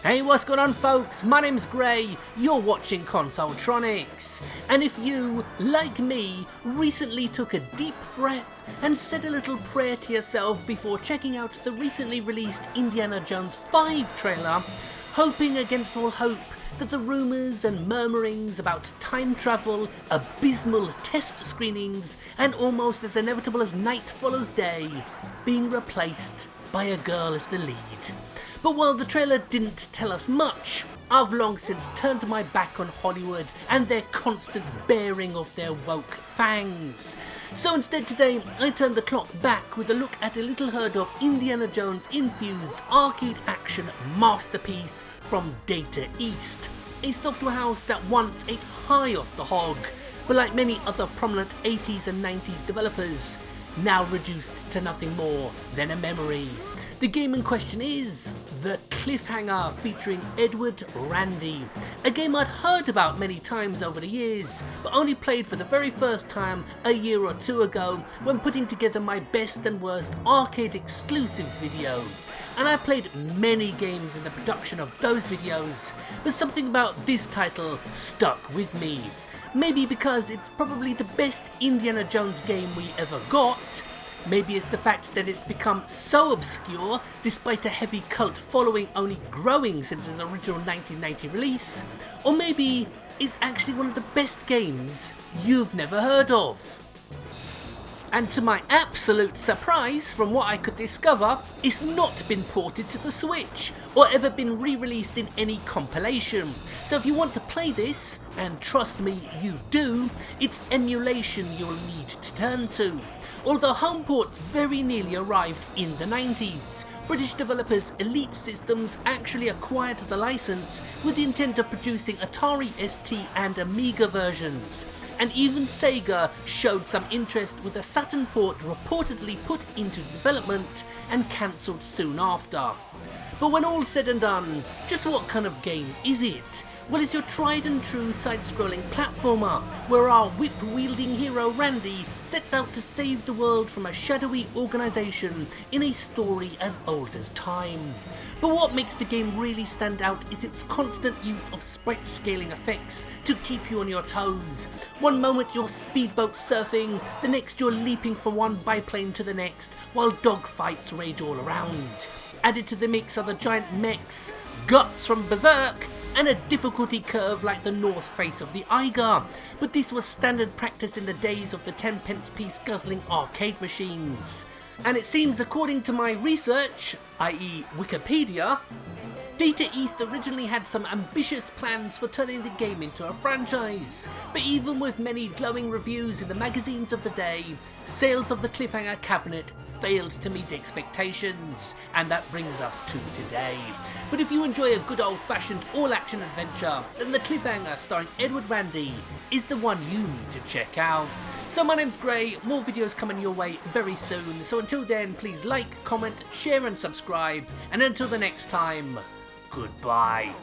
Hey, what's going on folks? My name's Gray, you're watching Consoletronix. And if you, like me, recently took a deep breath and said a little prayer to yourself before checking out the recently released Indiana Jones 5 trailer, hoping against all hope that the rumours and murmurings about time travel, abysmal test screenings, and almost as inevitable as night follows day, being replaced by a girl as the lead. But while the trailer didn't tell us much, I've long since turned my back on Hollywood and their constant baring of their woke fangs. So instead today, I turn the clock back with a look at a little heard of Indiana Jones infused arcade action masterpiece from Data East, a software house that once ate high off the hog, but like many other prominent 80s and 90s developers, now reduced to nothing more than a memory. The game in question is The Cliffhanger, featuring Edward Randy, a game I'd heard about many times over the years, but only played for the very first time a year or two ago when putting together my best and worst arcade exclusives video. And I played many games in the production of those videos, but something about this title stuck with me. Maybe because it's probably the best Indiana Jones game we ever got. Maybe it's the fact that it's become so obscure, despite a heavy cult following only growing since its original 1990 release. Or maybe it's actually one of the best games you've never heard of. And to my absolute surprise, from what I could discover, it's not been ported to the Switch, or ever been re-released in any compilation. So if you want to play this, and trust me you do, it's emulation you'll need to turn to. Although home ports very nearly arrived in the 90s, British developers Elite Systems actually acquired the license with the intent of producing Atari ST and Amiga versions, and even Sega showed some interest with a Saturn port reportedly put into development and cancelled soon after. But when all's said and done, just what kind of game is it? Well, it's your tried and true side-scrolling platformer, where our whip-wielding hero Randy sets out to save the world from a shadowy organisation in a story as old as time. But what makes the game really stand out is its constant use of sprite scaling effects to keep you on your toes. One moment you're speedboat surfing, the next you're leaping from one biplane to the next, while dogfights rage all around. Added to the mix are the giant mechs, guts from Berserk, and a difficulty curve like the north face of the Eiger, but this was standard practice in the days of the 10-pence piece guzzling arcade machines. And it seems, according to my research, i.e. Wikipedia, Data East originally had some ambitious plans for turning the game into a franchise, but even with many glowing reviews in the magazines of the day, sales of the Cliffhanger cabinet failed to meet expectations, and that brings us to today. But if you enjoy a good old-fashioned all-action adventure, then The Cliffhanger starring Edward Randy is the one you need to check out. So my name's Gray, more videos coming your way very soon, so until then please like, comment, share and subscribe, and until the next time, goodbye.